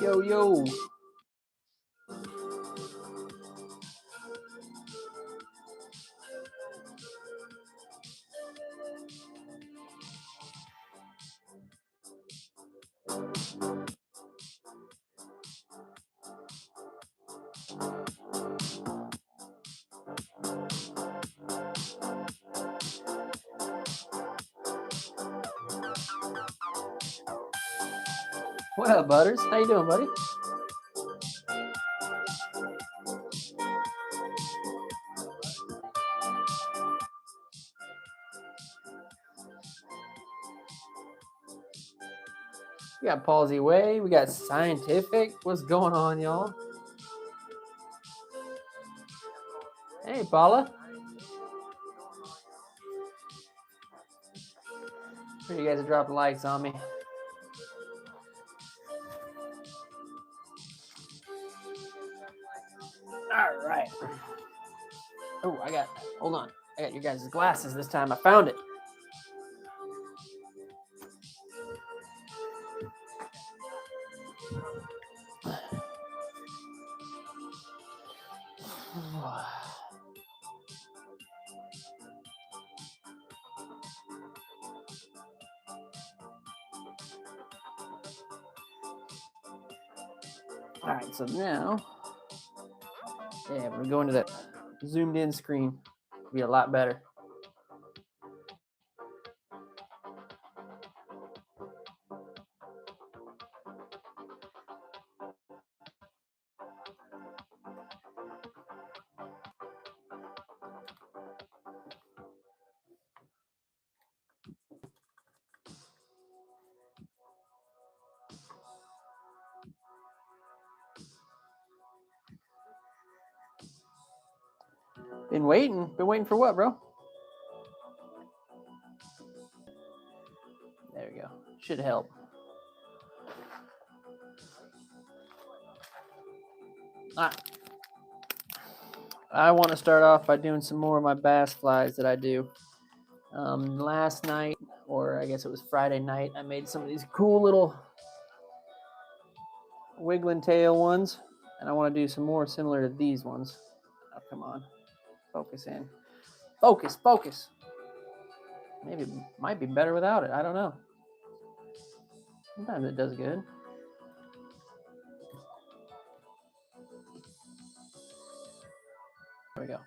Yo, yo. What up, Butters? How you doing, buddy? We got Palsy Way. We got Scientific. What's going on, y'all? Hey, Paula. Sure you guys are dropping likes on me. All right. Oh, hold on. I got your guys' glasses this time. I found it. All right, so now, yeah, we're going to that zoomed in screen. It'll be a lot better. Been waiting for what, bro? There we go. Should help. All right. I want to start off by doing some more of my bass flies that I do. Last night, or I guess it was Friday night, I made some of these cool little wiggling tail ones, and I want to do some more similar to these ones. Oh, come on. Focus in. Focus. Maybe it might be better without it. I don't know. Sometimes it does good. There we go.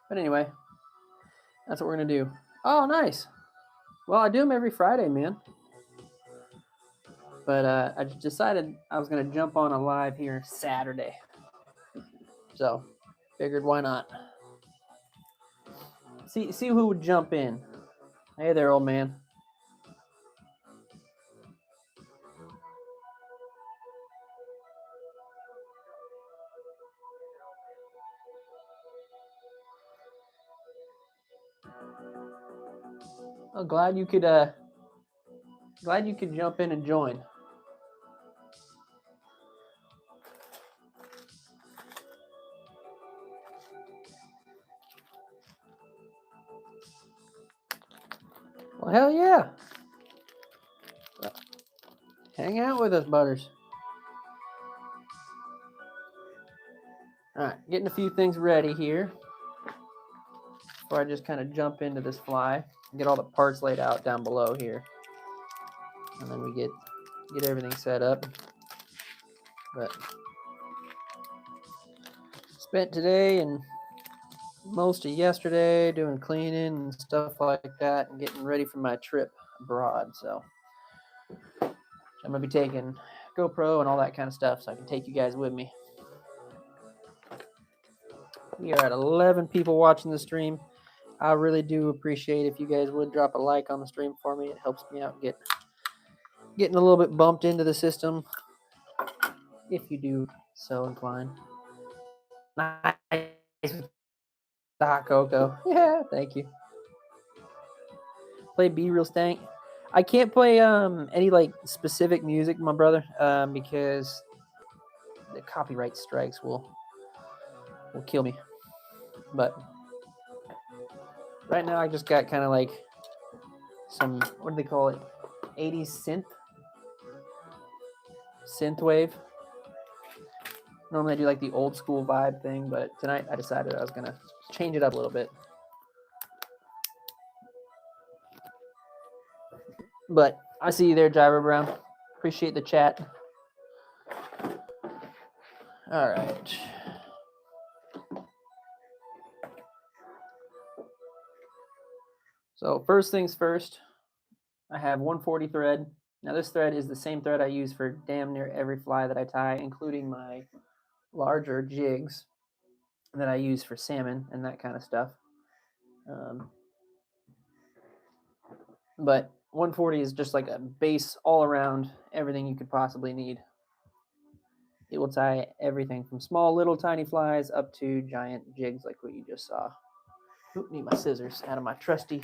But anyway, that's what we're going to do. Oh, nice. Well, I do them every Friday, man. But I decided I was going to jump on a live here Saturday. So, figured why not. See who would jump in. Hey there, old man. Oh, glad you could jump in and join. Well, hell yeah. Hang out with us, Butters. All right, getting a few things ready here before I just kind of jump into this fly and get all the parts laid out down below here. And then we get everything set up. But spent today and most of yesterday doing cleaning and stuff like that and getting ready for my trip abroad. So I'm going to be taking GoPro and all that kind of stuff so I can take you guys with me. We are at 11 people watching the stream. I really do appreciate if you guys would drop a like on the stream for me. It helps me out getting a little bit bumped into the system if you do so inclined. Nice. The hot cocoa. Yeah, thank you. Play Be Real Stank. I can't play any like specific music, my brother, because the copyright strikes will kill me. But Right now I just got kind of like some, what do they call it? 80s synth wave. Normally I do like the old school vibe thing, but tonight I decided I was gonna change it up a little bit. But I see you there, Driver Brown. Appreciate the chat. All right. So first things first, I have 140 thread. Now this thread is the same thread I use for damn near every fly that I tie, including my larger jigs that I use for salmon and that kind of stuff. But 140 is just like a base all around everything you could possibly need. It will tie everything from small little tiny flies up to giant jigs like what you just saw. Oop, need my scissors out of my trusty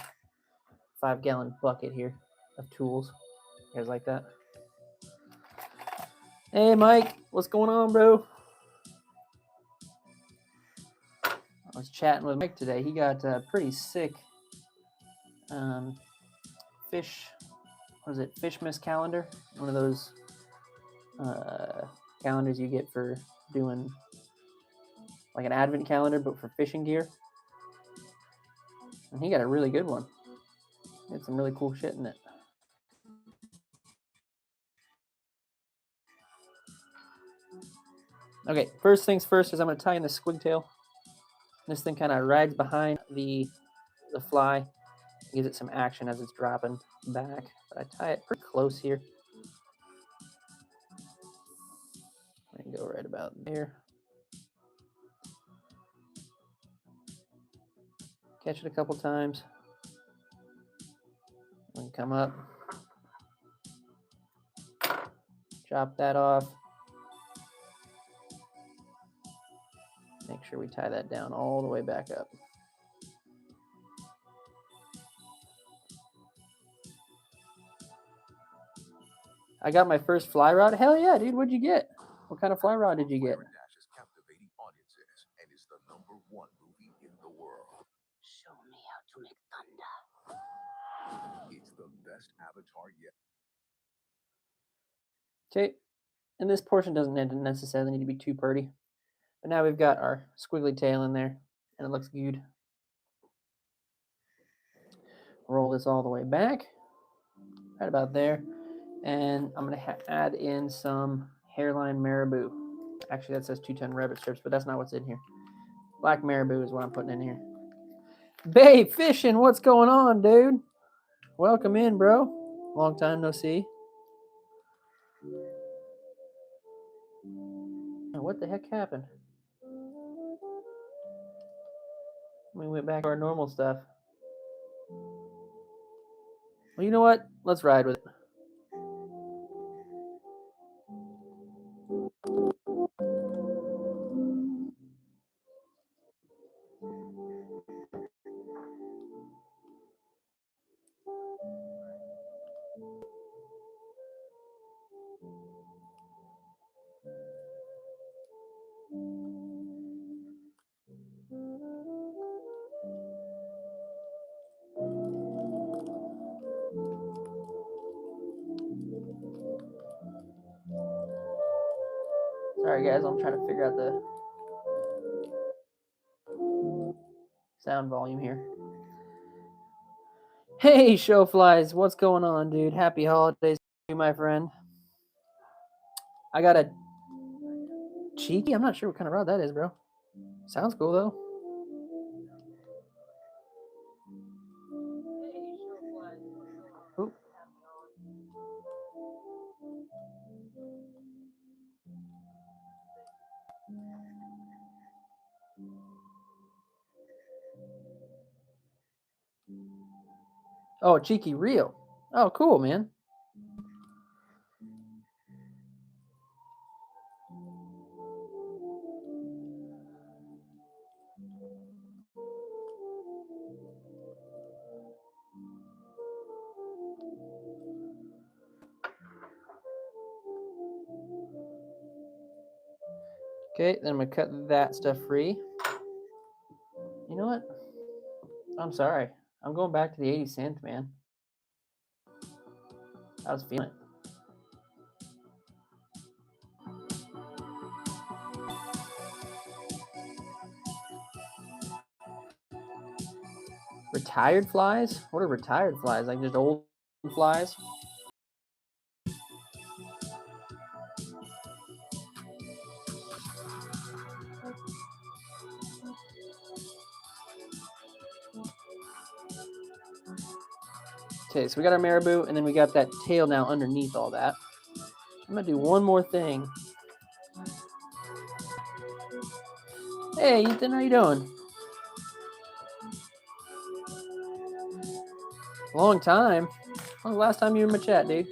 5-gallon bucket here of tools. You guys like that? Hey Mike, what's going on, bro? I was chatting with Mike today. He got pretty sick fish, what is it, Fish Miss calendar? One of those calendars you get for doing like an advent calendar, but for fishing gear. And he got a really good one. He had some really cool shit in it. Okay, first things first is I'm going to tie in the squig tail. This thing kind of rides behind the fly, gives it some action as it's dropping back. But I tie it pretty close here. I can go right about there. Catch it a couple times. And come up. Chop that off. Make sure we tie that down all the way back up. I got my first fly rod. Hell yeah, dude. What'd you get? What kind of fly rod did you get? Captivating audiences and is the #1 movie in the world. Show me how to make thunder. It's the best Avatar yet. Okay, and this portion doesn't necessarily need to be too pretty. But now we've got our squiggly tail in there, and it looks good. Roll this all the way back, right about there. And I'm going to add in some hairline marabou. Actually, that says 2-ton rabbit strips, but that's not what's in here. Black marabou is what I'm putting in here. Babe Fishing, what's going on, dude? Welcome in, bro. Long time no see. What the heck happened? We went back to our normal stuff. Well, you know what? Let's ride with it. Sorry, guys, I'm trying to figure out the sound volume here. Hey, Showflies, what's going on, dude? Happy holidays to you, my friend. I got a cheeky. I'm not sure what kind of rod that is, bro. Sounds cool though. Ooh. Oh, cheeky reel. Oh, cool, man. Okay, then I'm gonna cut that stuff free. You know what? I'm sorry. I'm going back to the 80 cent, man. I was feeling it. Retired flies? What are retired flies? Like just old flies? Okay, so we got our marabou, and then we got that tail now underneath all that. I'm gonna do one more thing. Hey, Ethan, how you doing? Long time. When was the last time you were in my chat, dude?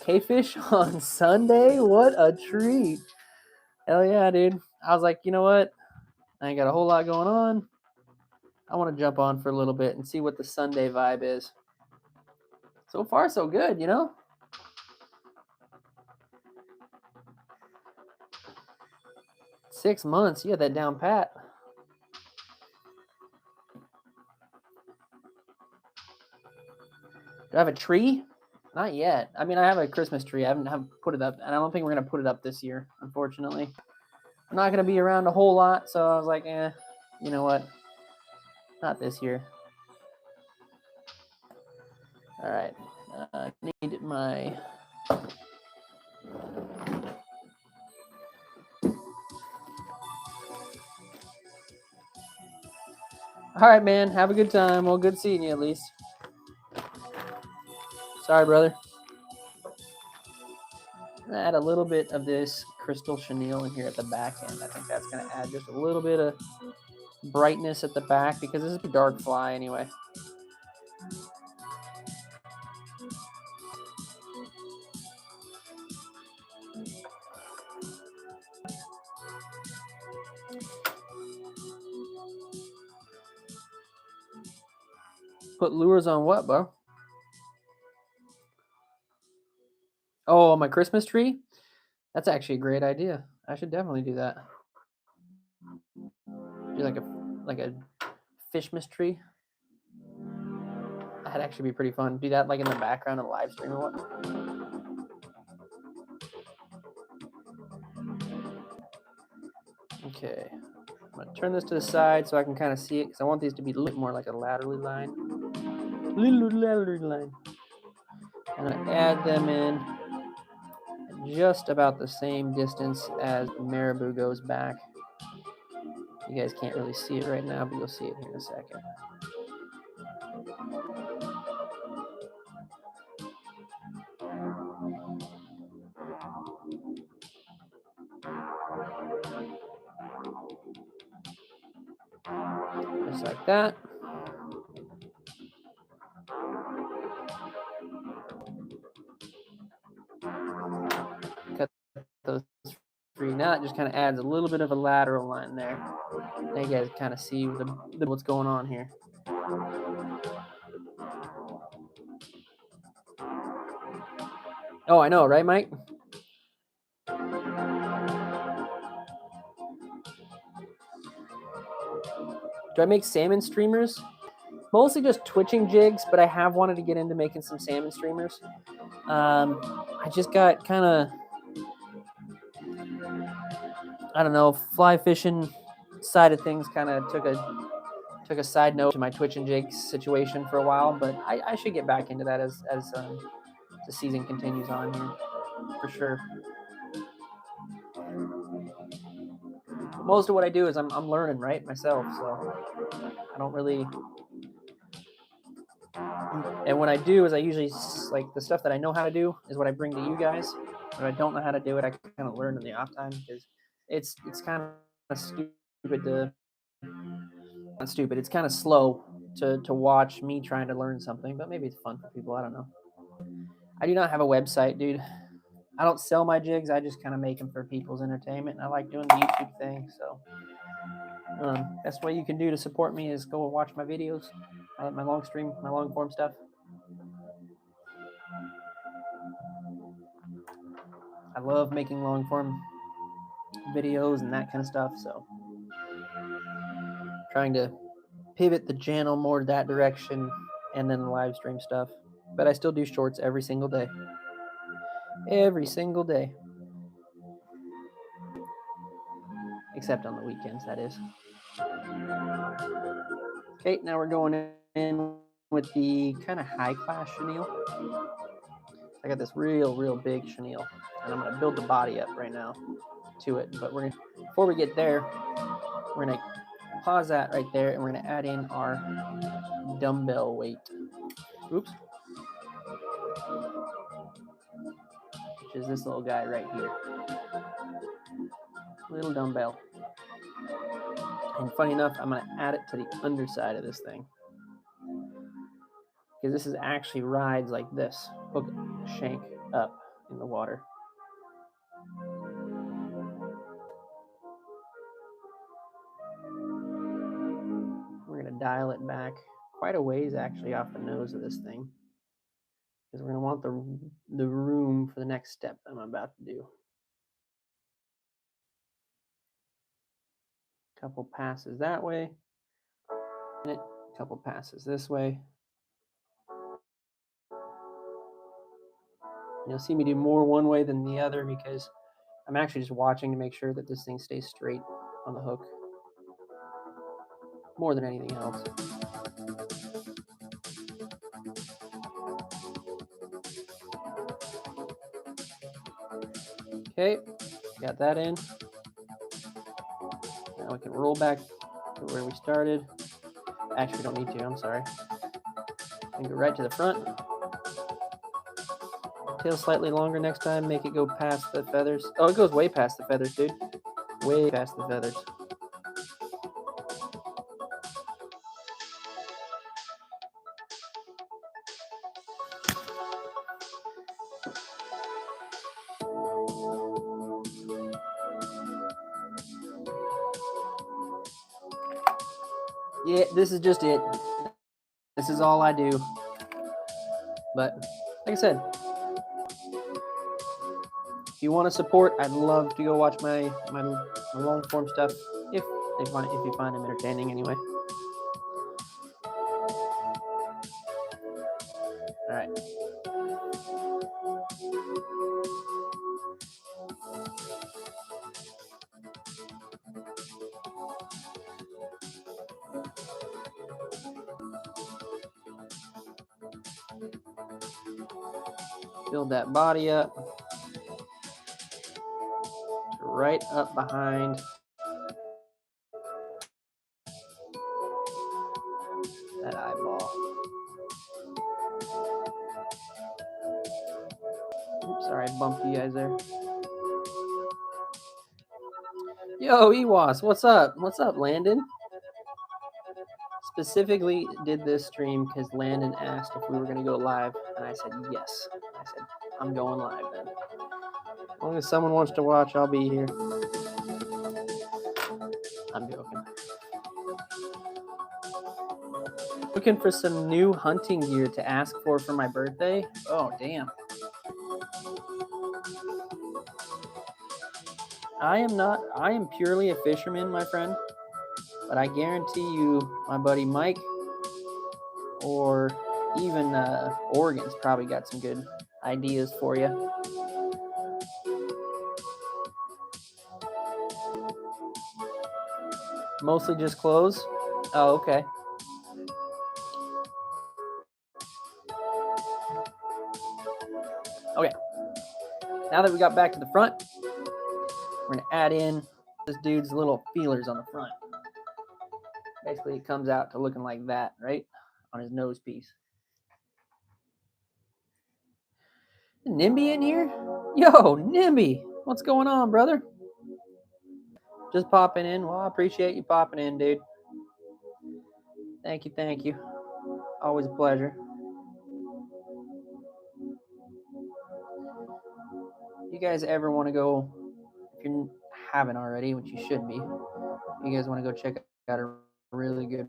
K-fish on Sunday? What a treat. Hell yeah, dude. I was like, you know what? I ain't got a whole lot going on. I want to jump on for a little bit and see what the Sunday vibe is. So far, so good, you know? Six months, you had that down pat. Do I have a tree? Not yet. I mean, I have a Christmas tree. I haven't put it up, and I don't think we're going to put it up this year, unfortunately. I'm not going to be around a whole lot, so I was like, you know what? Not this year. All right. I need my... All right, man. Have a good time. Well, good seeing you at least. Sorry, brother. Add a little bit of this crystal chenille in here at the back end. I think that's going to add just a little bit of brightness at the back because this is a dark fly anyway. Put lures on what, bro? Oh, my Christmas tree? That's actually a great idea. I should definitely do that. Do like a Fishmas tree. That'd actually be pretty fun. Do that like in the background of a live stream or what? Okay. I'm gonna turn this to the side so I can kind of see it because I want these to be a little bit more like a laterally line. Little laterally line. I'm gonna add them in at just about the same distance as the marabou goes back. You guys can't really see it right now, but you'll see it here in a second. Just like that. Cut those free. Now it just kind of adds a little bit of a lateral line there. Now you guys kind of see what's going on here. Oh, I know, right, Mike? Do I make salmon streamers? Mostly just twitching jigs, but I have wanted to get into making some salmon streamers. I just got kind of, I don't know, fly fishing side of things kind of took a side note to my Twitch and jigs situation for a while, but I should get back into that as the season continues on here, for sure. Most of what I do is I'm learning, right, myself, so I don't really... And what I do is I usually, like, the stuff that I know how to do is what I bring to you guys. When I don't know how to do it, I kind of learn in the off time because it's kind of stupid to... Not stupid, it's kind of slow to watch me trying to learn something, but maybe it's fun for people, I don't know. I do not have a website, dude. I don't sell my jigs. I just kind of make them for people's entertainment. And I like doing the YouTube thing. So best way you can do to support me is go watch my videos, my long stream, my long form stuff. I love making long form videos and that kind of stuff. So trying to pivot the channel more that direction and then the live stream stuff. But I still do shorts every single day. Every single day. Except on the weekends, that is. Okay, now we're going in with the kind of high class chenille. I got this real big chenille, and I'm gonna build the body up right now to it. But before we get there, we're gonna pause that right there, and we're gonna add in our dumbbell weight. Oops. Which is this little guy right here. Little dumbbell. And funny enough, I'm gonna add it to the underside of this thing. Because this is actually rides like this. Hook shank up in the water. We're going to dial it back quite a ways actually off the nose of this thing. Because we're going to want the room for the next step I'm about to do. Couple passes that way. Couple passes this way. You'll see me do more one way than the other because I'm actually just watching to make sure that this thing stays straight on the hook. More than anything else. Okay, got that in. Now we can roll back to where we started. Actually, we don't need to, I'm sorry. And go right to the front. Tail slightly longer next time, make it go past the feathers. Oh, it goes way past the feathers, dude. Way past the feathers. Yeah, this is just it. This is all I do. But, like I said, if you want to support, I'd love to go watch my long form stuff if you find them entertaining anyway. All right. Build that body up. Right up behind that eyeball. Oops, sorry, I bumped you guys there. Yo, Ewas, what's up? What's up, Landon? Specifically did this stream because Landon asked if we were going to go live, and I said yes. I said, I'm going live then. As long as someone wants to watch, I'll be here. I'm joking. Looking for some new hunting gear to ask for my birthday? Oh, damn. I am purely a fisherman, my friend. But I guarantee you, my buddy Mike or even Oregon's probably got some good ideas for you. Mostly just clothes? Oh, okay. Okay. Now that we got back to the front, we're going to add in this dude's little feelers on the front. Basically, it comes out to looking like that, right? On his nose piece. NIMBY in here? Yo, NIMBY! What's going on, brother? Just popping in. Well, I appreciate you popping in, dude. Thank you. Always a pleasure. You guys ever want to go, if you haven't already, which you should be, you guys want to go check out a really good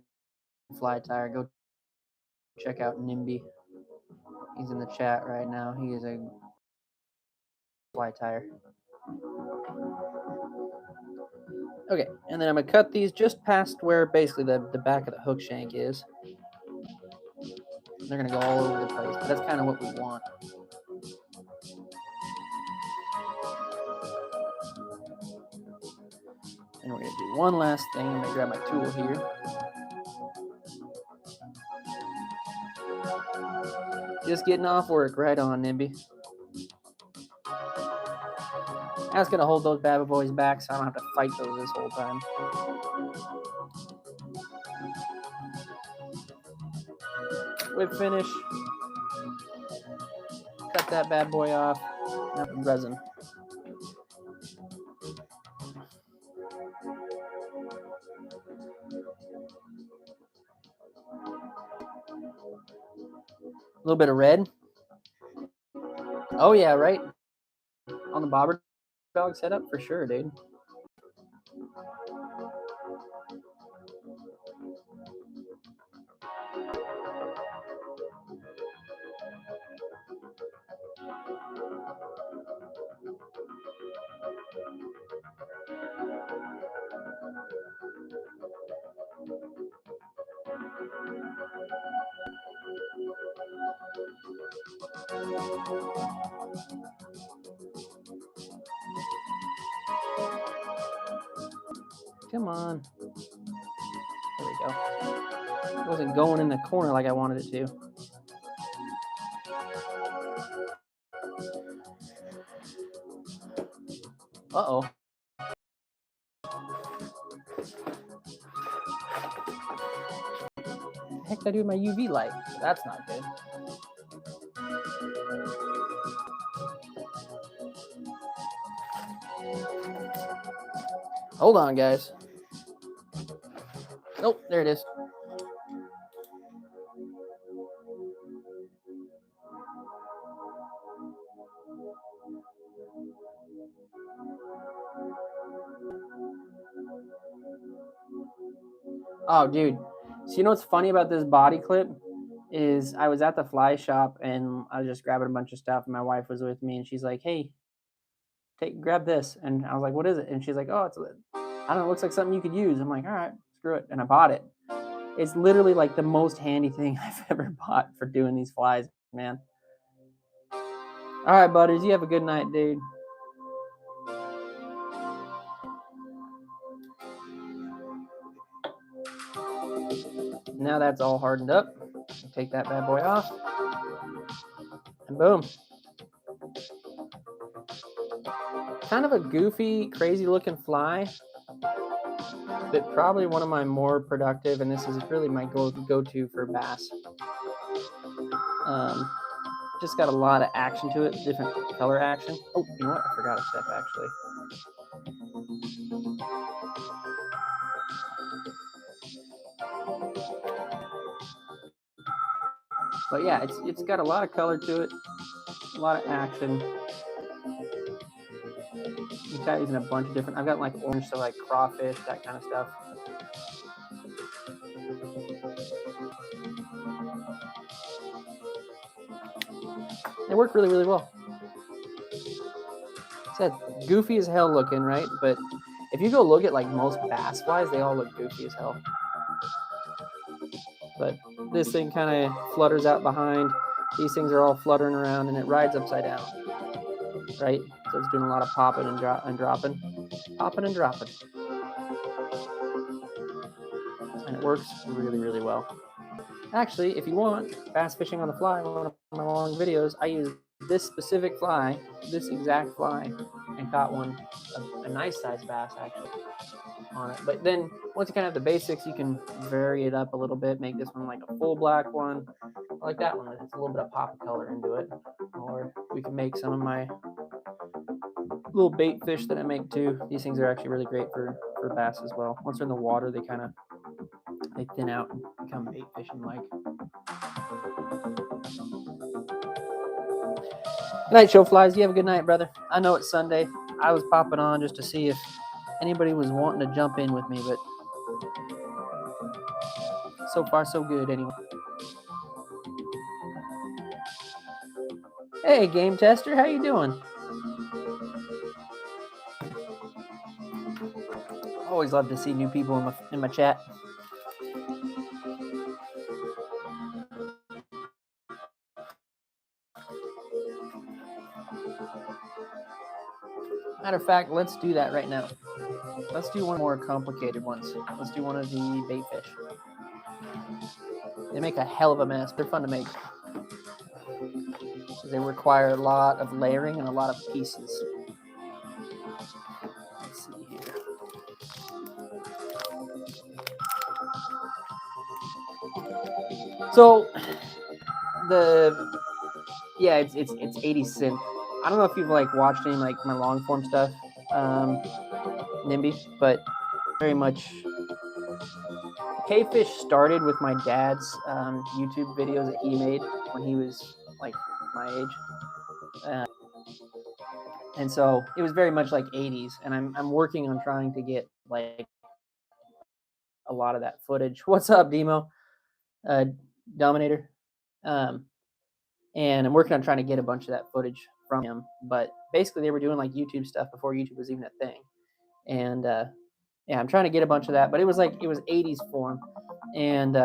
fly tire, go check out NIMBY. He's in the chat right now. He is a fly tire. Okay, and then I'm going to cut these just past where basically the back of the hook shank is. They're going to go all over the place, but that's kind of what we want. And we're going to do one last thing. I'm going to grab my tool here. Just getting off work. Right on, Nimby. That's going to hold those bad boys back so I don't have to fight those this whole time. Whip finish. Cut that bad boy off. Now resin. A little bit of red. Oh yeah, right. On the bobber dog setup for sure, dude. Come on. There we go. It wasn't going in the corner like I wanted it to. Uh-oh. What the heck did I do with my UV light? That's not good. Hold on, guys. Nope, there it is. Oh, dude. So you know what's funny about this body clip is I was at the fly shop and I was just grabbing a bunch of stuff and my wife was with me and she's like, hey, grab this. And I was like, what is it? And she's like, oh, I don't know, it looks like something you could use. I'm like, all right, screw it. And I bought it. It's literally like the most handy thing I've ever bought for doing these flies, man. All right, buddies, you have a good night, dude. Now that's all hardened up. Take that bad boy off. And boom. Kind of a goofy, crazy looking fly, but probably one of my more productive, and this is really my go-to for bass. Just got a lot of action to it, different color action. Oh, you know what? I forgot a step actually. But yeah, it's got a lot of color to it, a lot of action. You got these in a bunch of different. I've got like orange, so like crawfish, that kind of stuff. They work really, really well. It's goofy as hell looking, right? But if you go look at like most bass flies, they all look goofy as hell. But this thing kind of flutters out behind. These things are all fluttering around, and it rides upside down, right? So it's doing a lot of popping and dropping, popping and dropping, and it works really, really well. Actually, if you want bass fishing on the fly, one of my long videos, I use this specific fly, this exact fly, and caught a nice sized bass actually on it. But then once you kind of have the basics, you can vary it up a little bit, make this one like a full black one, like that one. It's a little bit of pop of color into it. Or we can make some of my little bait fish that I make too. These things are actually really great for bass as well. Once they're in the water, they thin out and become bait fishing like. Good night, show flies. You have a good night, brother. I know it's Sunday. I was popping on just to see if anybody was wanting to jump in with me, but so far so good anyway. Hey, game tester, how you doing? Always love to see new people in my chat. Matter of fact, let's do that right now. Let's do one more complicated ones. Let's do one of the bait fish. They make a hell of a mess. They're fun to make. They require a lot of layering and a lot of pieces. Let's see here. So it's 80 cent. I don't know if you've like watched any like my long form stuff, NIMBY, but very much K-Fish started with my dad's YouTube videos that he made when he was like my age. And so it was very much like 80s, and I'm working on trying to get like a lot of that footage. What's up, Demo? Dominator. And I'm working on trying to get a bunch of that footage from him. But basically, they were doing like YouTube stuff before YouTube was even a thing. And yeah, I'm trying to get a bunch of that. But it was 80s form, and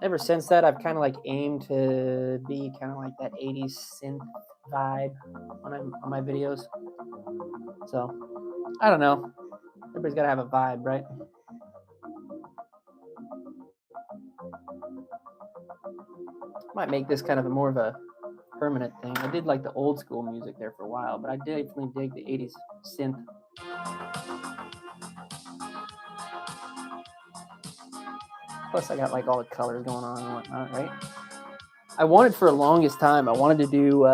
ever since that, I've kind of like aimed to be kind of like that 80s synth vibe on my videos. So I don't know. Everybody's got to have a vibe, right? Might make this kind of more of a permanent thing. I did like the old school music there for a while, but I definitely dig the 80s synth. Plus, I got like all the colors going on and whatnot, right? I wanted for the longest time, I wanted to do,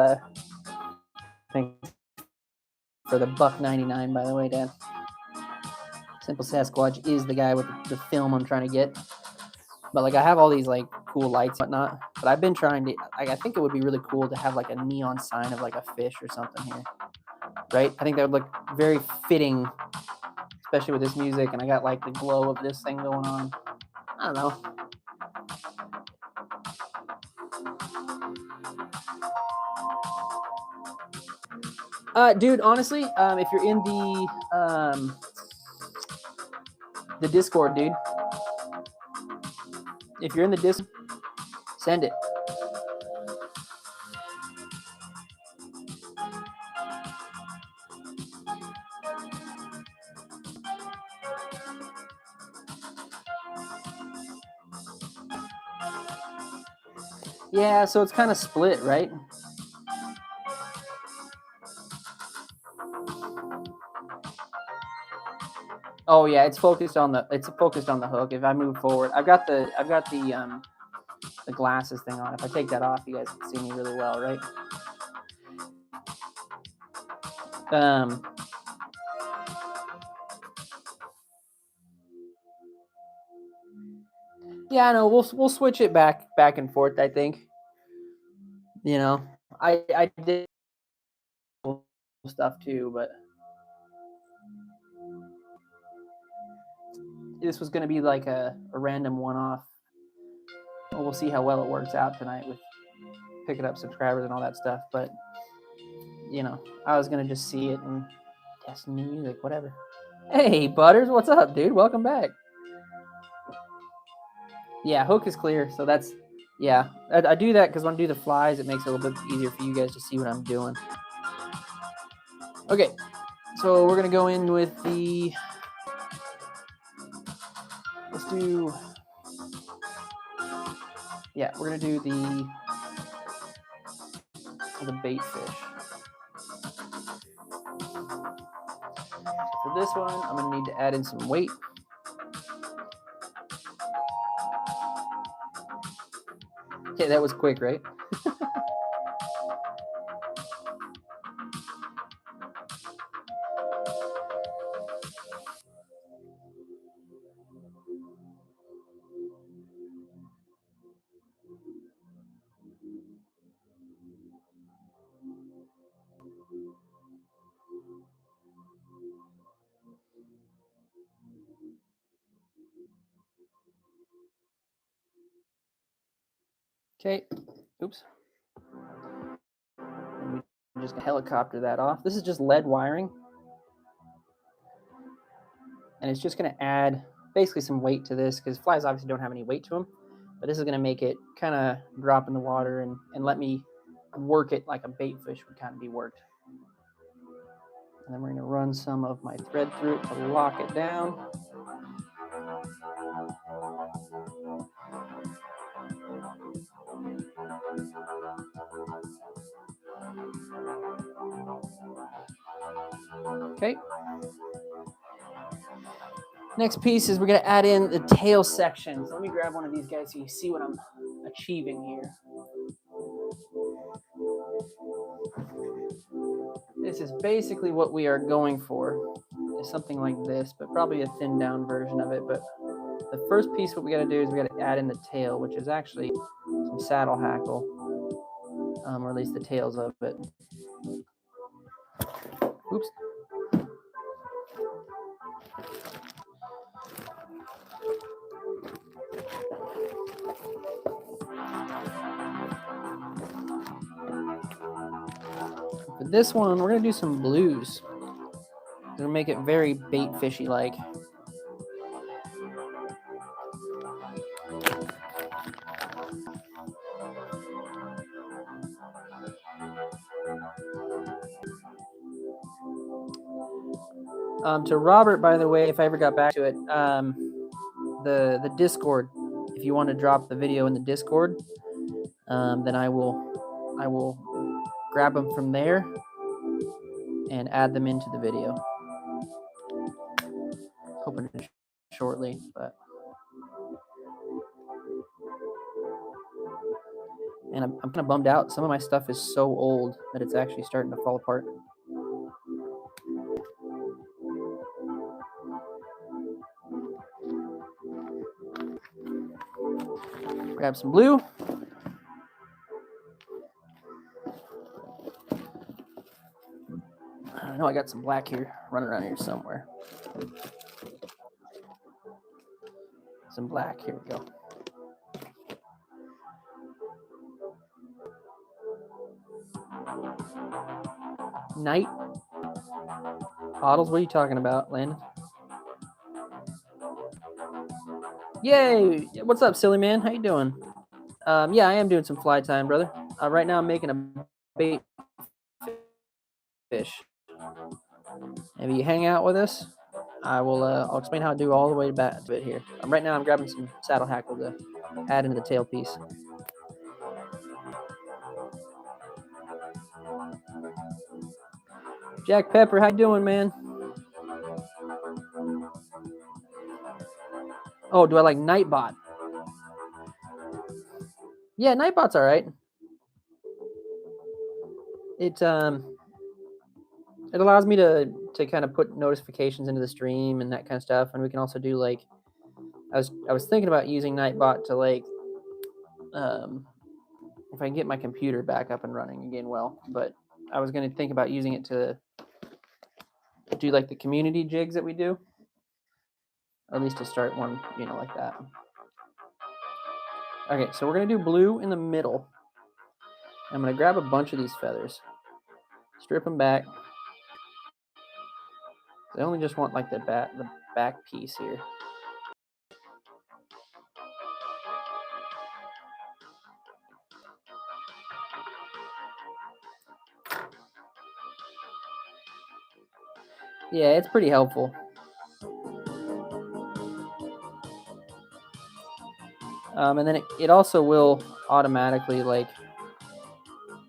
thanks for the $1.99, by the way, Dan. Simple Sasquatch is the guy with the film I'm trying to get. But like I have all these like cool lights and whatnot. But I've been trying to like I think it would be really cool to have like a neon sign of like a fish or something here. Right? I think that would look very fitting, especially with this music, and I got like the glow of this thing going on. I don't know. Dude, honestly, if you're in the Discord, dude. If you're in the Discord, send it. Yeah, so it's kind of split, right? Oh yeah, it's focused on the hook. If I move forward, I've got the glasses thing on. If I take that off, you guys can see me really well, right? Yeah, I know. We'll switch it back and forth. I think. You know, I did stuff too, but this was going to be like a random one-off. Well, we'll see how well it works out tonight with picking up subscribers and all that stuff. But you know, I was going to just see it and test new music, whatever. Hey, Butters, what's up, dude? Welcome back. Yeah, hook is clear, so that's yeah. I do that because when I do the flies, it makes it a little bit easier for you guys to see what I'm doing. Okay, so we're gonna go in with the. Let's do. Yeah, we're gonna do the bait fish. For this one, I'm gonna need to add in some weight. Okay, that was quick, right? Okay, oops. And we just helicopter that off. This is just lead wiring. and it's just going to add basically some weight to this because flies obviously don't have any weight to them, but this is going to make it kind of drop in the water and let me work it like a bait fish would kind of be worked. And then we're going to run some of my thread through it to lock it down. Okay. Next piece is we're going to add in the tail section. So let me grab one of these guys so you see what I'm achieving here. This is basically what we are going for. Is something like this, but probably a thinned down version of it. But the first piece what we got to do is we got to add in the tail, which is actually some saddle hackle, or at least the tails of it. Oops. For this one, we're going to do some blues. We're going to make it very bait fishy like. To Robert, by the way, if I ever got back to it, the Discord, if you want to drop the video in the Discord, then I will grab them from there and add them into the video. Hoping to shortly, but and I'm kind of bummed out. Some of my stuff is so old that it's actually starting to fall apart. Grab some blue. I know I got some black here, running around here somewhere. Some black, here we go. Night. Bottles, what are you talking about, Landon? Yay! What's up, silly man? How you doing? Yeah, I am doing some fly time, brother. Right now I'm making a bait fish. If you hang out with us, I'll explain how to do all the way back to it here. Right now I'm grabbing some saddle hackle to add into the tail piece. Jack Pepper, how you doing, man? Oh, do I like Nightbot? Yeah, Nightbot's all right. It allows me to kind of put notifications into the stream and that kind of stuff, and we can also do like I was thinking about using Nightbot to like if I can get my computer back up and running again, but I was going to think about using it to do like the community jigs that we do, or at least to start one, like that. Okay, so we're going to do blue in the middle. I'm going to grab a bunch of these feathers, strip them back. I only just want like the back piece here. Yeah, it's pretty helpful. And then it also will automatically like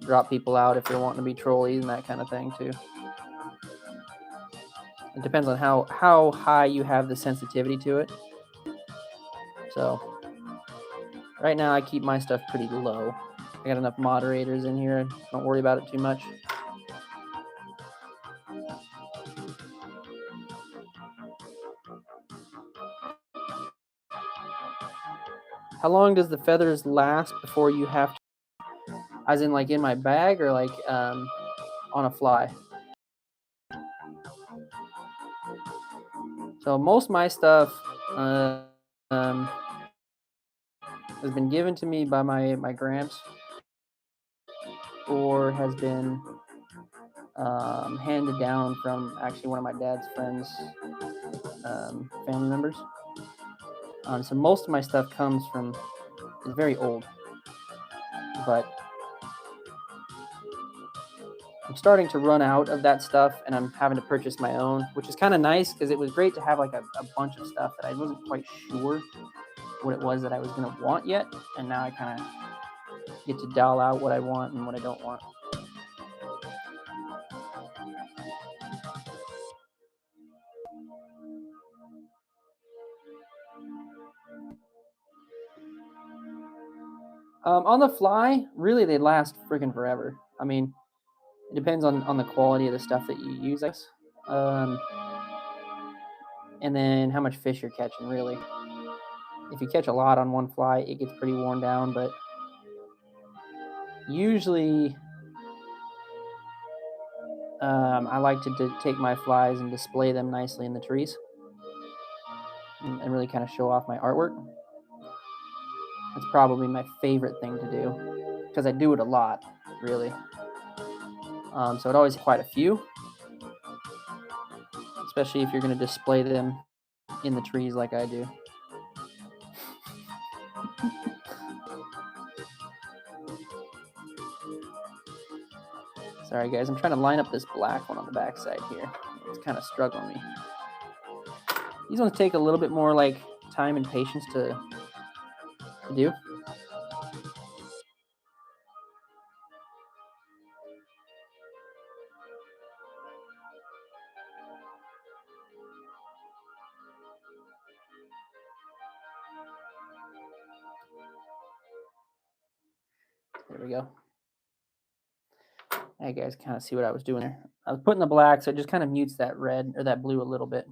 drop people out if they're wanting to be trolleys and that kind of thing too. It depends on how high you have the sensitivity to it. So right now I keep my stuff pretty low. I got enough moderators in here. Don't worry about it too much. How long does the feathers last before you have to, as in like in my bag or like on a fly? So most of my stuff has been given to me by my gramps or has been handed down from actually one of my dad's friends. family members. So most of my stuff is very old, but I'm starting to run out of that stuff, and I'm having to purchase my own, which is kind of nice because it was great to have like a bunch of stuff that I wasn't quite sure what it was that I was going to want yet, and now I kind of get to dial out what I want and what I don't want. On the fly, really, they last freaking forever. I mean, it depends on the quality of the stuff that you use, I guess. And then how much fish you're catching, really. If you catch a lot on one fly, it gets pretty worn down, but usually I like to take my flies and display them nicely in the trees and really kind of show off my artwork. That's probably my favorite thing to do because I do it a lot, really. So it always quite a few, especially if you're going to display them in the trees like I do. Sorry guys, I'm trying to line up this black one on the backside here. It's kind of struggling me. These ones take a little bit more like time and patience to do. There we go. Hey guys, kind of see what I was doing there. I was putting the black, so it just kind of mutes that red or that blue a little bit.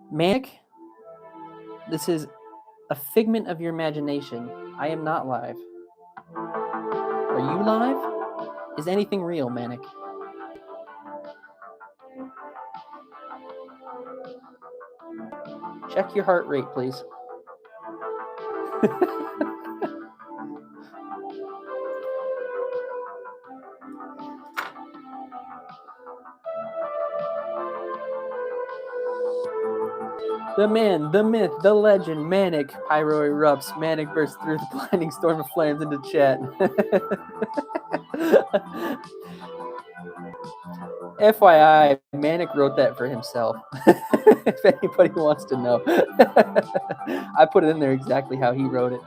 Manic, this is a figment of your imagination. I am not live. Are you live? Is anything real, Manic? Check your heart rate, please. The man, the myth, the legend, Manic. Pyro erupts. Manic bursts through the blinding storm of flames into chat. FYI, Manic wrote that for himself. If anybody wants to know. I put it in there exactly how he wrote it.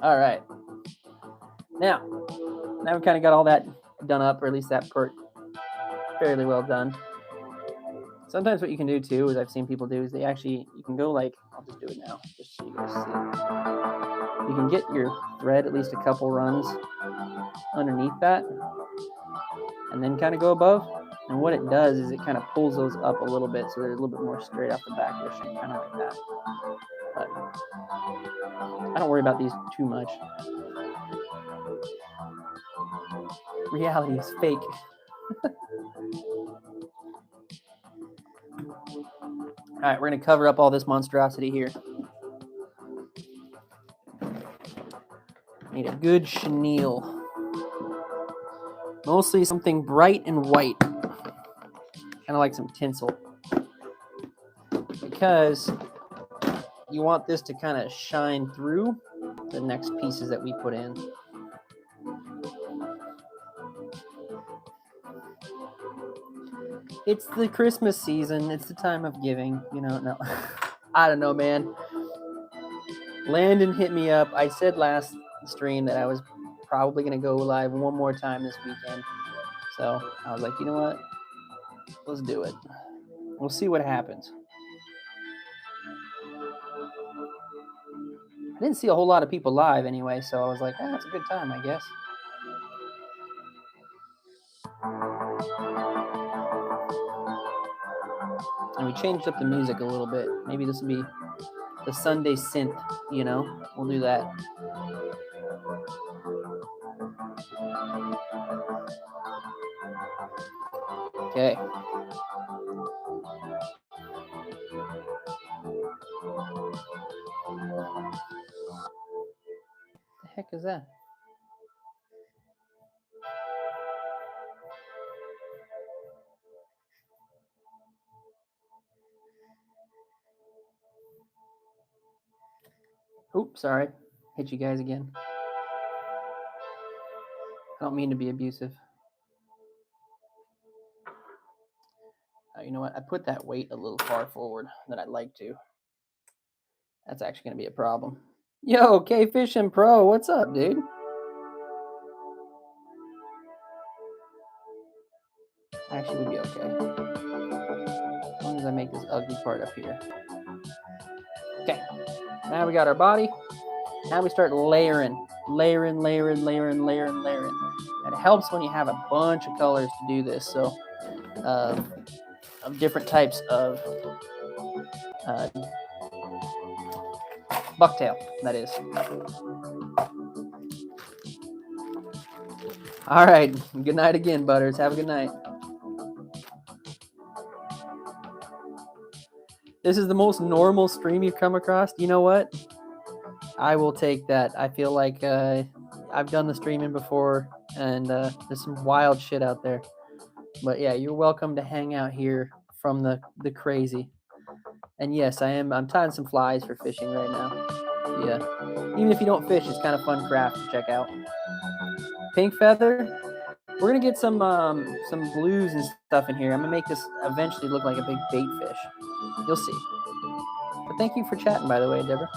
All right. Now we kind of got all that done up, or at least that part fairly well done. Sometimes what you can do too, as I've seen people do, is you can go like, I'll just do it now, just so you guys see. You can get your thread at least a couple runs underneath that, and then kind of go above. And what it does is it kind of pulls those up a little bit, so they're a little bit more straight off the back of the ship, kind of like that. But I don't worry about these too much. Reality is fake. All right, we're going to cover up all this monstrosity here. Need a good chenille. Mostly something bright and white. Kind of like some tinsel. Because you want this to kind of shine through the next pieces that we put in. It's the Christmas season. It's the time of giving. No. I don't know, man. Landon hit me up. I said last stream that I was probably going to go live one more time this weekend. So I was like, you know what? Let's do it. We'll see what happens. I didn't see a whole lot of people live anyway, so I was like, it's a good time, I guess. And we changed up the music a little bit. Maybe this will be the Sunday synth, We'll do that. Okay. The heck is that? Oops, sorry. Hit you guys again. I don't mean to be abusive. You know what? I put that weight a little far forward than I'd like to. That's actually going to be a problem. Yo, K Fishing Pro, what's up, dude? Actually, would be okay. As long as I make this ugly part up here. Okay. Now we got our body. Now we start layering. And it helps when you have a bunch of colors to do this. So, of different types of bucktail, that is. All right. Good night again, Butters. Have a good night. This is the most normal stream you've come across. You know what? I will take that. I feel like I've done the streaming before, and there's some wild shit out there. But yeah, you're welcome to hang out here from the crazy. And yes, I'm tying some flies for fishing right now. Yeah. Even if you don't fish, it's kind of fun craft to check out. Pink feather. We're gonna get some blues and stuff in here. I'm gonna make this eventually look like a big bait fish. You'll see. But thank you for chatting, by the way, Deborah.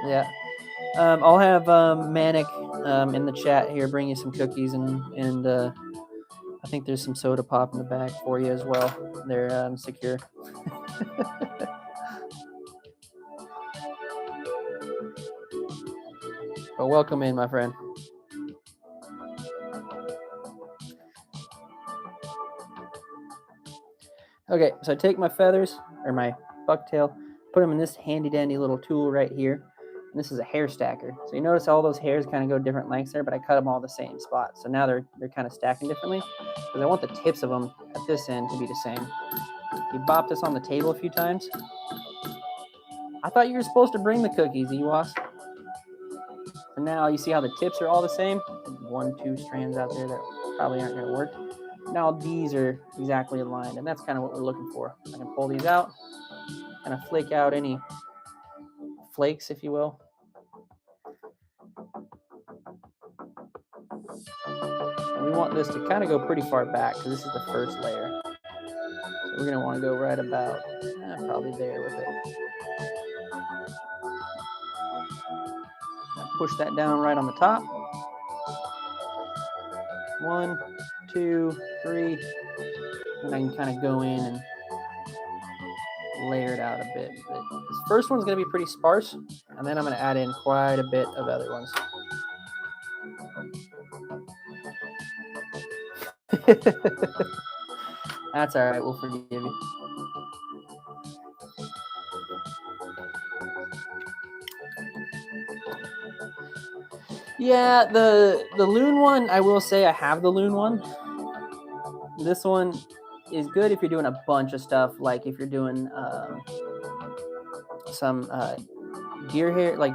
Yeah. I'll have Manic in the chat here bring you some cookies and I think there's some soda pop in the bag for you as well. They're secure. But welcome in, my friend. Okay, so I take my feathers or my bucktail, put them in this handy dandy little tool right here. And this is a hair stacker. So you notice all those hairs kind of go different lengths there, but I cut them all the same spot. So now they're kind of stacking differently because I want the tips of them at this end to be the same. You bop this on the table a few times. I thought you were supposed to bring the cookies, Ewas. And now you see how the tips are all the same? 1, 2 strands out there that probably aren't going to work. Now these are exactly aligned, and that's kind of what we're looking for. I can pull these out, kind of flake out any flakes, if you will. And we want this to kind of go pretty far back because this is the first layer. So we're going to want to go right about, probably there with it. Now push that down right on the top. 1, 2, 3. And I can kind of go in and layer it out a bit. But this first one's going to be pretty sparse, and then I'm going to add in quite a bit of other ones. That's all right. We'll forgive you. Yeah, the loon one, I will say I have the loon one. This one is good if you're doing a bunch of stuff, like if you're doing some deer hair, like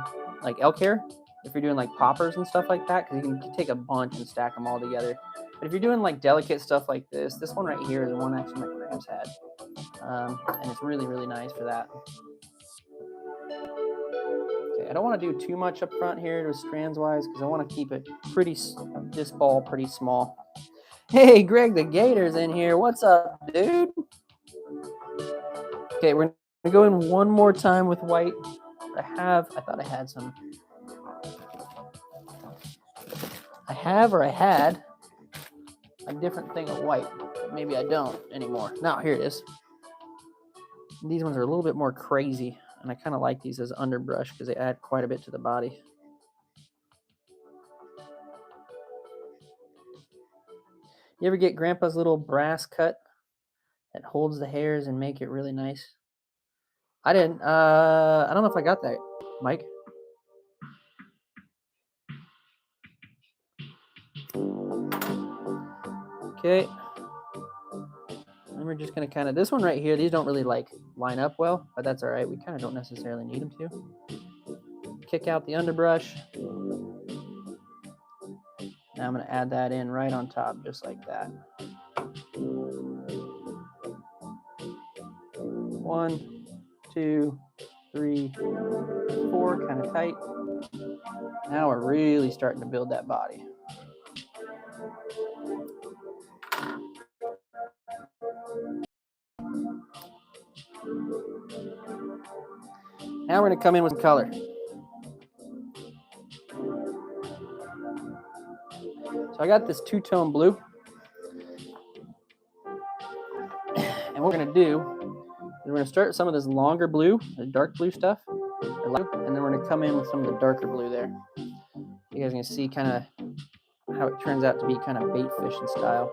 elk hair. If you're doing like poppers and stuff like that, because you can take a bunch and stack them all together. But if you're doing like delicate stuff like this one right here is the one actually my grams had, and it's really, really nice for that. Okay, I don't want to do too much up front here with strands wise because I want to keep it this ball pretty small. Hey, Greg the Gator's in here. What's up, dude? Okay, we're gonna go in one more time with white. I thought I had some. I had a different thing of white. Maybe I don't anymore. Now, here it is. These ones are a little bit more crazy, and I kind of like these as underbrush because they add quite a bit to the body. You ever get Grandpa's little brass cut that holds the hairs and make it really nice? I didn't. I don't know if I got that, Mike. Okay. And we're just going to kind of, this one right here, these don't really like line up well, but that's all right. We kind of don't necessarily need them to. Kick out the underbrush. Now I'm going to add that in right on top, just like that. 1, 2, 3, 4, kind of tight. Now we're really starting to build that body. Now we're going to come in with some color. So I got this two-tone blue. And what we're going to do is we're going to start with some of this longer blue, the dark blue stuff, and then we're going to come in with some of the darker blue there. You guys can see kind of how it turns out to be kind of bait fishing style.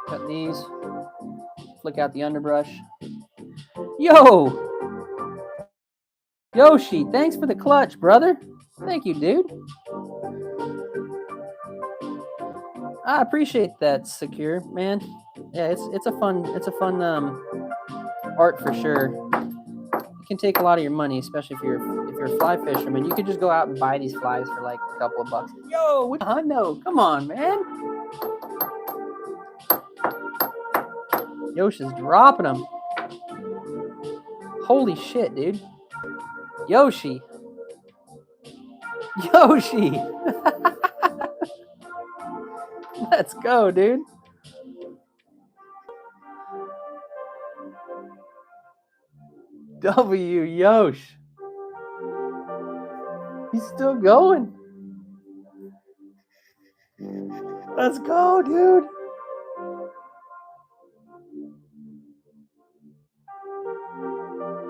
Cut these, flick out the underbrush. Yo! Yoshi, thanks for the clutch, brother. Thank you, dude. I appreciate that, Secure, man. Yeah, it's a fun art for sure. It can take a lot of your money, especially if you're a fly fisherman. You could just go out and buy these flies for like a couple of bucks. Yo, what the hundo? Come on, man. Yoshi's dropping them. Holy shit, dude. Yoshi. Yoshi. Let's go, dude. W Yosh. He's still going. Let's go, dude.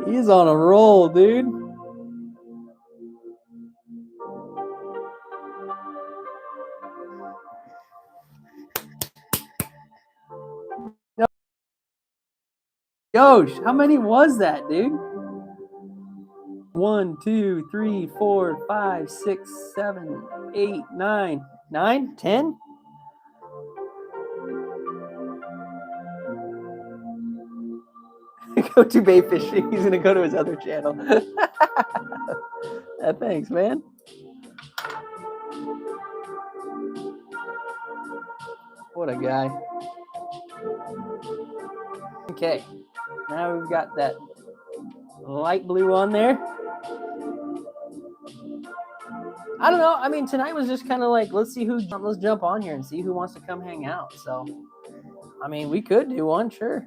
He's on a roll, dude. Yosh, how many was that, dude? 1, 2, 3, 4, 5, 6, 7, 8, 9. 9? 10? Go to bait fishing. He's gonna go to his other channel. Thanks, man. What a guy. Okay, now we've got that light blue on there. I don't know. I mean, tonight was just kind of like, let's jump on here and see who wants to come hang out. So, I mean, we could do one, sure.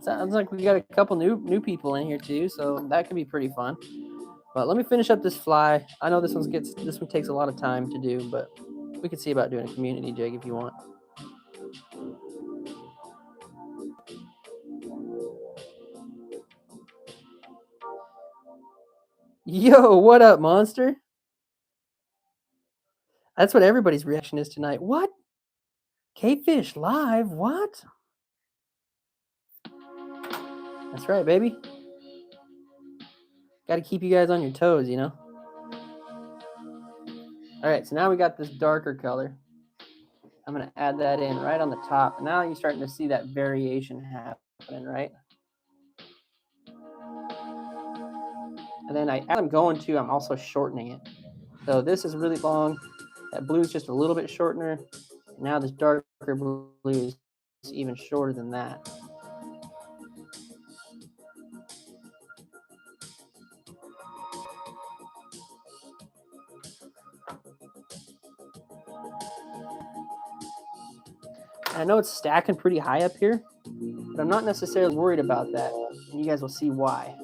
Sounds like we got a couple new people in here too, so that could be pretty fun. But let me finish up this fly. I know this one takes a lot of time to do, but we could see about doing a community jig if you want. Yo, what up, monster? That's what everybody's reaction is tonight. What? K-Fish live? What? That's right, baby. Got to keep you guys on your toes, you know? All right, so now we got this darker color. I'm going to add that in right on the top. Now you're starting to see that variation happening, right? And then as I'm going to, I'm also shortening it. So this is really long. That blue is just a little bit shorter. Now this darker blue is even shorter than that. I know it's stacking pretty high up here, but I'm not necessarily worried about that. And you guys will see why.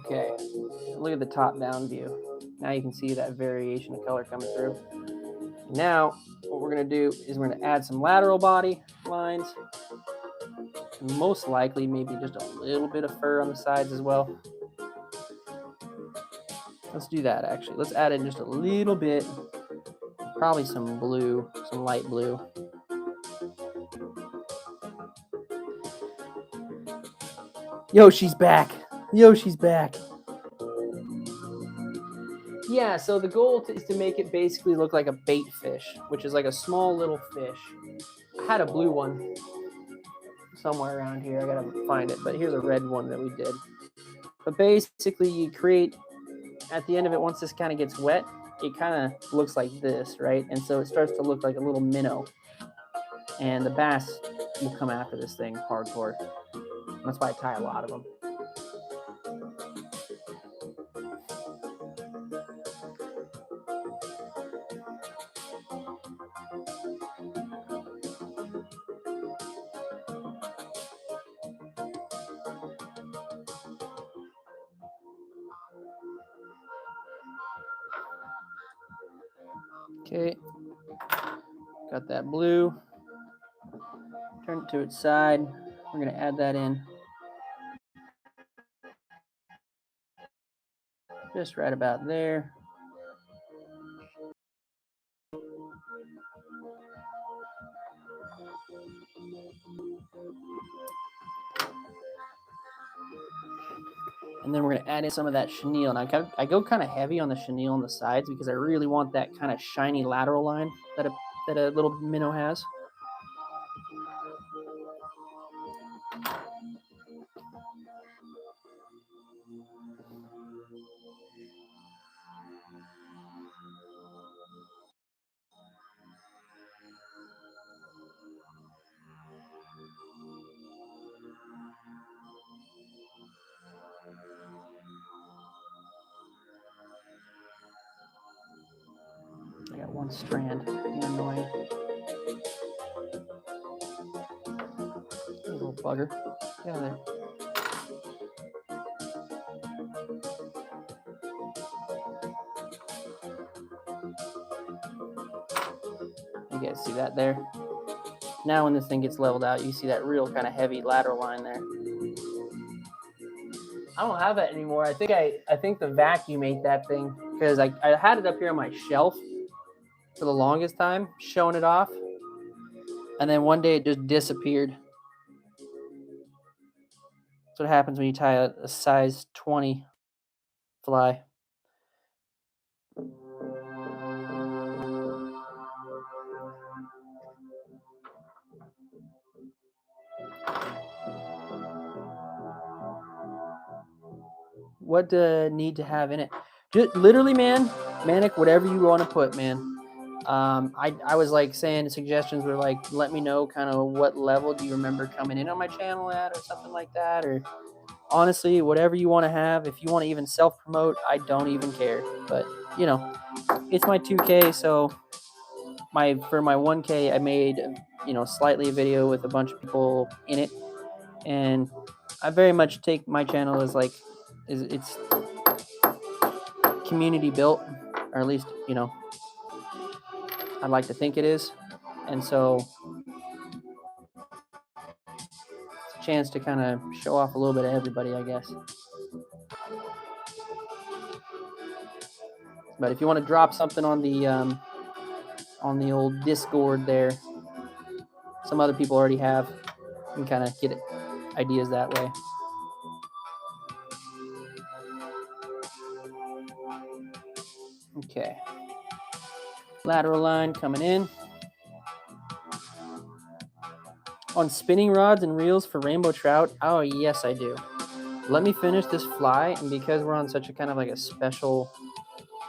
Okay, look at the top-down view. Now you can see that variation of color coming through. Now, what we're going to do is we're going to add some lateral body lines. And most likely, maybe just a little bit of fur on the sides as well. Let's do that, actually. Let's add in just a little bit probably some blue, some light blue. Yoshi's back. Yoshi's back. Yeah, so the goal is to make it basically look like a bait fish, which is like a small little fish. I had a blue one somewhere around here. I gotta find it, but here's a red one that we did. But basically, you create, at the end of it, once this kind of gets wet, it kind of looks like this, right? And so it starts to look like a little minnow. And the bass will come after this thing hardcore. That's why I tie a lot of them. Okay, got that blue. Turn it to its side. We're gonna add that in. Just right about there. And then we're gonna add in some of that chenille. And I go kind of heavy on the chenille on the sides because I really want that kind of shiny lateral line that a little minnow has. I got one strand. Annoying. You little bugger. Get out of there. You guys see that there? Now when this thing gets leveled out, you see that real kind of heavy lateral line there. I don't have that anymore. I think the vacuum ate that thing because I had it up here on my shelf for the longest time, showing it off. And then one day it just disappeared. That's what happens when you tie a size 20 fly. What need to have in it? Just literally, man, Manic, whatever you want to put, man. I was like saying suggestions were like, let me know kind of what level do you remember coming in on my channel at or something like that. Or honestly, whatever you want to have. If you want to even self-promote, I don't even care. But, you know, it's my 2K, so for my 1K, I made, slightly a video with a bunch of people in it. And I very much take my channel as like, it's community built, or at least, I'd like to think it is. And so it's a chance to kind of show off a little bit of everybody, I guess. But if you want to drop something on the old Discord there, some other people already have, you can kind of get ideas that way. Okay. Lateral line coming in. On spinning rods and reels for rainbow trout? Oh, yes, I do. Let me finish this fly, and because we're on such a kind of like a special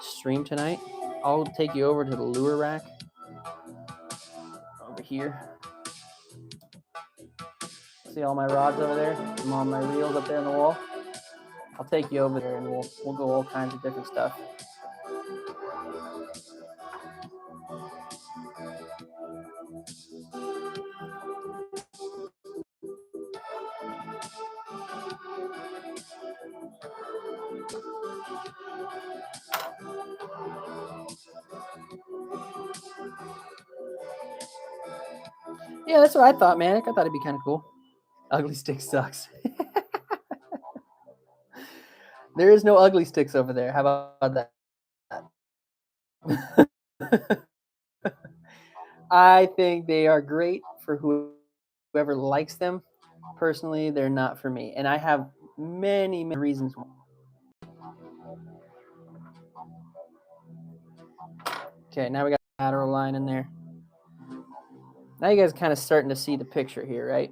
stream tonight, I'll take you over to the lure rack over here. See all my rods over there? I'm on my reels up there on the wall. I'll take you over there, and we'll go all kinds of different stuff. Yeah, that's what I thought, man. I thought it'd be kind of cool. Ugly stick sucks. There is no ugly sticks over there. How about that? I think they are great for whoever likes them. Personally, they're not for me, and I have many reasons why. Okay, now we got a lateral line in there. Now you guys kind of starting to see the picture here, right?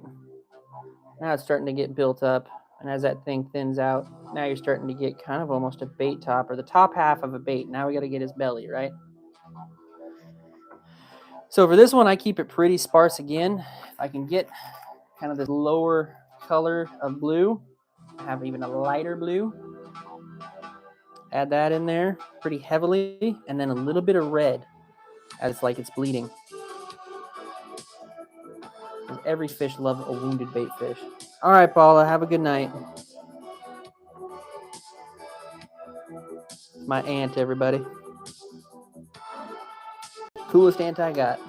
Now it's starting to get built up, and as that thing thins out, now you're starting to get kind of almost a bait top, or the top half of a bait. Now we got to get his belly, right? So for this one, I keep it pretty sparse again. If I can get kind of this lower color of blue, I have even a lighter blue. Add that in there pretty heavily, and then a little bit of red as it's like it's bleeding. Because every fish loves a wounded bait fish. All right, Paula, have a good night. My aunt, everybody. Coolest aunt I got.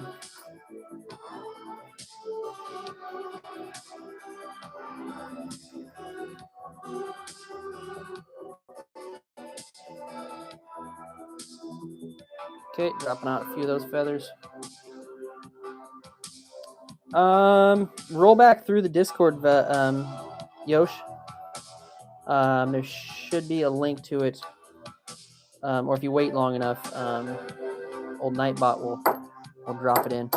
Okay, dropping out a few of those feathers. Roll back through the Discord, Yosh. There should be a link to it. Or if you wait long enough, old Nightbot will drop it in.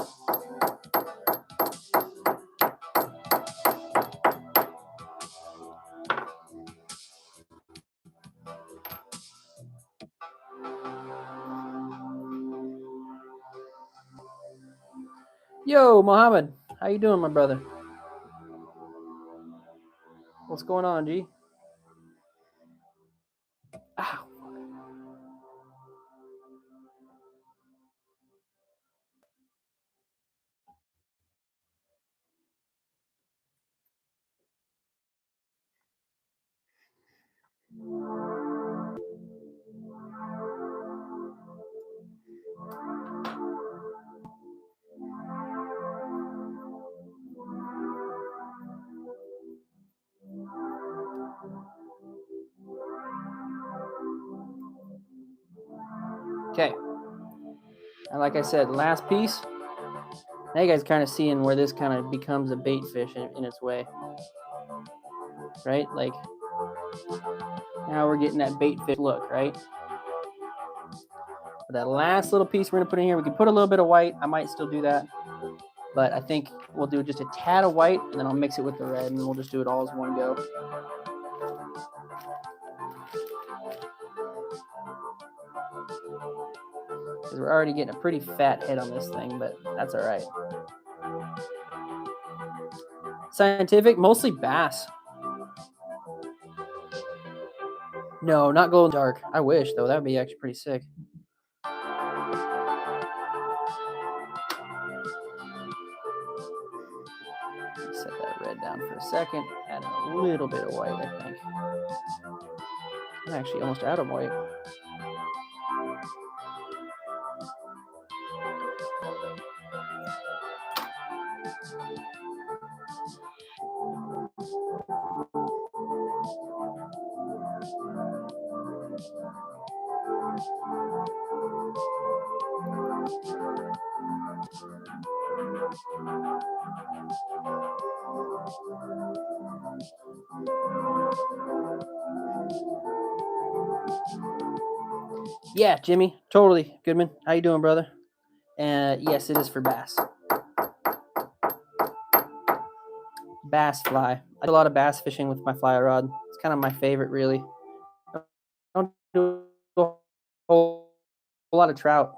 Yo, Mohammed, how you doing, my brother? What's going on, G? Ow. Okay. And like I said, last piece. Now you guys kind of seeing where this kind of becomes a bait fish in its way. Right? Like, now we're getting that bait fish look, right? But that last little piece we're going to put in here, we can put a little bit of white. I might still do that. But I think we'll do just a tad of white, and then I'll mix it with the red, and we'll just do it all as one go. Because we're already getting a pretty fat head on this thing, but that's all right. Scientific, mostly bass. No, not glow in the dark. I wish, though. That would be actually pretty sick. Set that red down for a second. Add a little bit of white, I think. I'm actually almost out of white. Yeah, Jimmy, totally. Goodman, how you doing, brother? Yes, it is for bass. Bass fly. I do a lot of bass fishing with my fly rod. It's kind of my favorite, really. I don't do a whole lot of trout.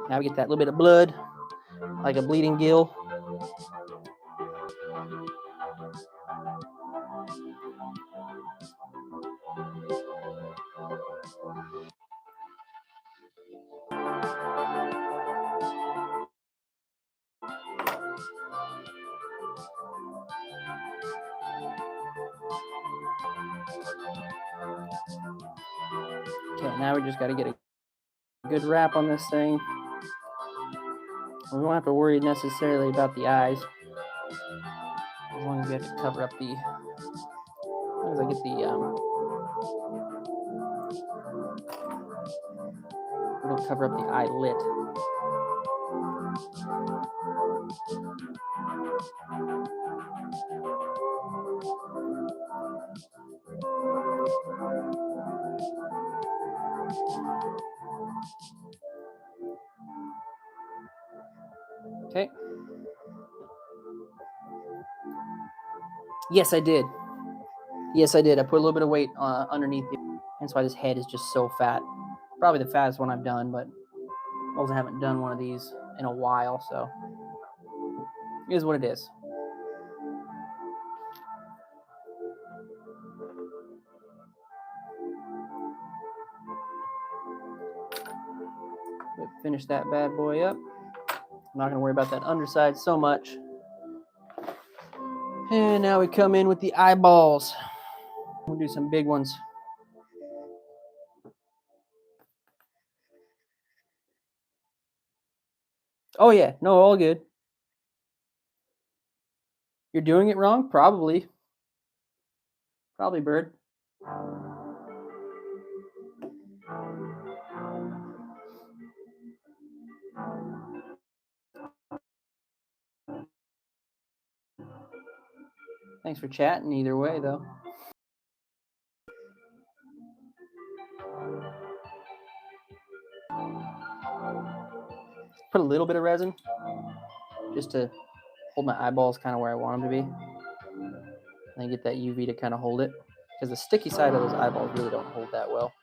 Now we get that little bit of blood, like a bleeding gill. Okay, now we just got to get a good wrap on this thing. We won't have to worry necessarily about the eyes. As long as we have to cover up the, as long as I get the, we don't cover up the eyelet. Okay. Yes, I did. Yes, I did. I put a little bit of weight underneath it. That's why this head is just so fat. Probably the fattest one I've done, but I also haven't done one of these in a while, so it is what it is. But finish that bad boy up. I'm not going to worry about that underside so much. And now we come in with the eyeballs. We'll do some big ones. Oh, yeah. No, all good. You're doing it wrong? Probably. Probably, bird. Thanks for chatting either way, though. Put a little bit of resin just to hold my eyeballs kind of where I want them to be. And get that UV to kind of hold it. Because the sticky side of those eyeballs really don't hold that well.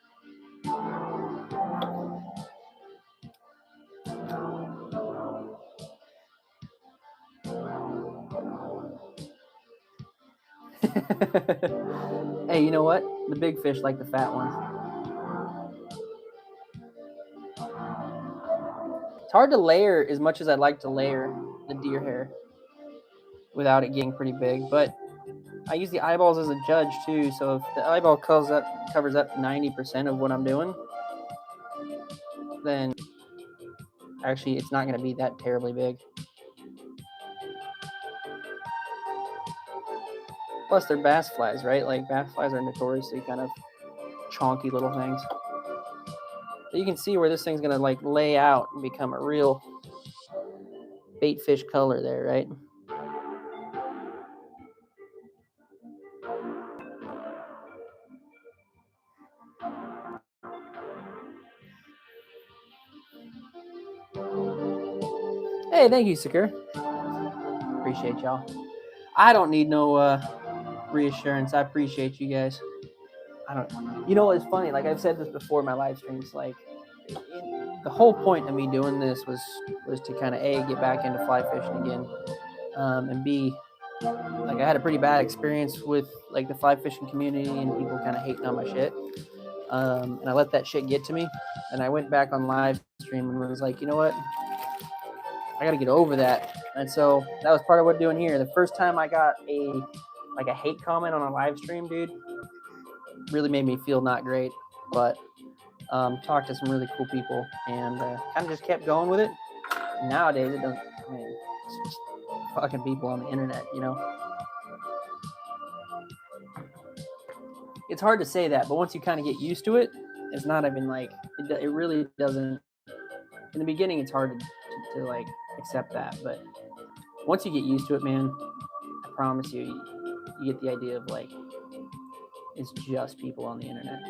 Hey, you know what? The big fish like the fat ones. It's hard to layer as much as I'd like to layer the deer hair without it getting pretty big, but I use the eyeballs as a judge too. So if the eyeball covers up 90% of what I'm doing, then actually it's not going to be that terribly big. Plus they're bass flies, right? Like bass flies are notoriously kind of chonky little things. So you can see where this thing's going to like lay out and become a real bait fish color there, right? Hey, thank you, Sakur. Appreciate y'all. I don't need no reassurance. I appreciate you guys. I don't. You know what's funny? Like I've said this before in my live streams. Like the whole point of me doing this was to kind of get back into fly fishing again, and B, like I had a pretty bad experience with like the fly fishing community and people kind of hating on my shit, and I let that shit get to me, and I went back on live stream and was like, you know what? I got to get over that. And so that was part of what I'm doing here. The first time I got a hate comment on a live stream, dude, really made me feel not great. But talked to some really cool people and kind of just kept going with it. Nowadays, it doesn't. I mean, it's just fucking people on the internet, you know. It's hard to say that, but once you kind of get used to it, it's not even like it really doesn't. In the beginning, it's hard to like accept that, but once you get used to it, man, I promise you get the idea of like it's just people on the internet.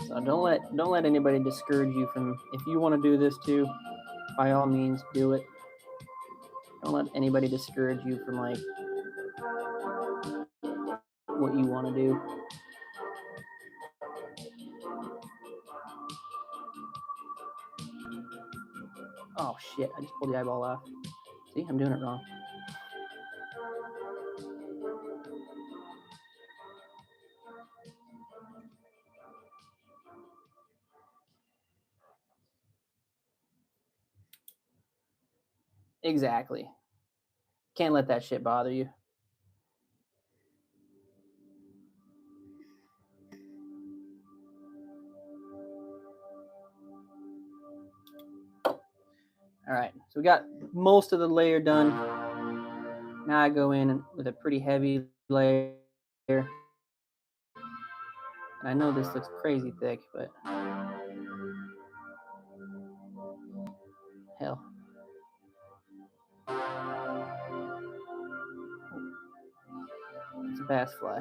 So don't let anybody discourage you from, if you want to do this too, by all means do it. Don't let anybody discourage you from like what you want to do. Oh shit, I just pulled the eyeball off. See, I'm doing it wrong. Exactly. Can't let that shit bother you. All right, so we got most of the layer done. Now I go in with a pretty heavy layer. And I know this looks crazy thick, but hell. It's a bass fly.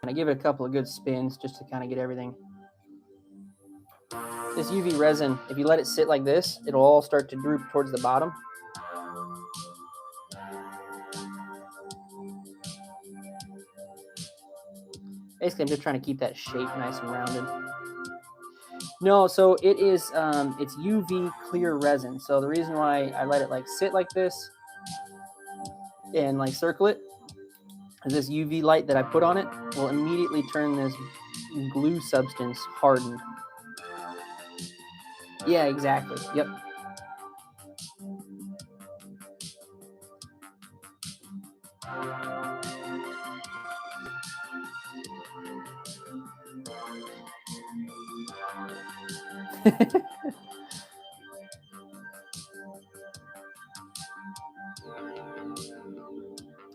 And I give it a couple of good spins just to kind of get everything. This UV resin, if you let it sit like this, it'll all start to droop towards the bottom. Basically, I'm just trying to keep that shape nice and rounded. No, so it is, it's UV clear resin. So the reason why I let it like sit like this and like circle it is this UV light that I put on it will immediately turn this glue substance hardened. Yeah, exactly. Yep.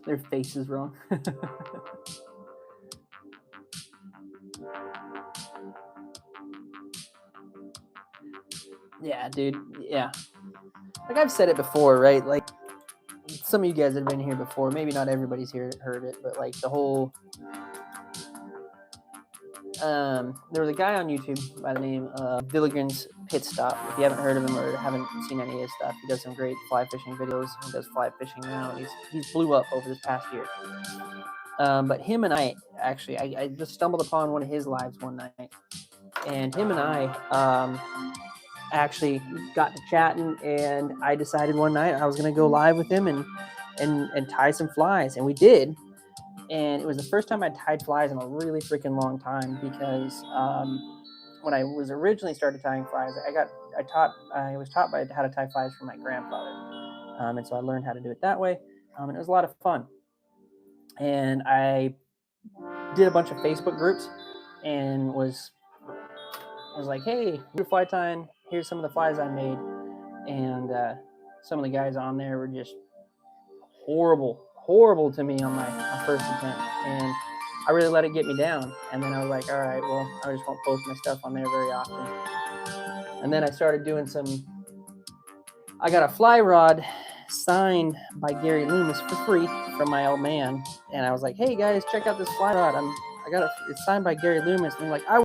Their face is wrong. Yeah, dude. Yeah. Like I've said it before, right? Like some of you guys have been here before. Maybe not everybody's here heard it, but like the whole there was a guy on YouTube by the name of Villigren's Pit Stop. If you haven't heard of him or haven't seen any of his stuff, he does some great fly fishing videos. He does fly fishing now, and he's blew up over this past year. But him and I actually, I just stumbled upon one of his lives one night, and him and I actually got to chatting, and I decided one night I was gonna go live with him and tie some flies, and we did. And it was the first time I tied flies in a really freaking long time because when I was originally started tying flies, I was taught by how to tie flies from my grandfather, and so I learned how to do it that way, and it was a lot of fun. And I did a bunch of Facebook groups and was like, "Hey, we're fly tying. Here's some of the flies I made," and some of the guys on there were just horrible to me on my first attempt, and I really let it get me down. And then I was like, all right, well, I just won't post my stuff on there very often. And then I started doing I got a fly rod signed by Gary Loomis for free from my old man, and I was like, hey guys, check out this fly rod. It's signed by Gary Loomis, and they're like, I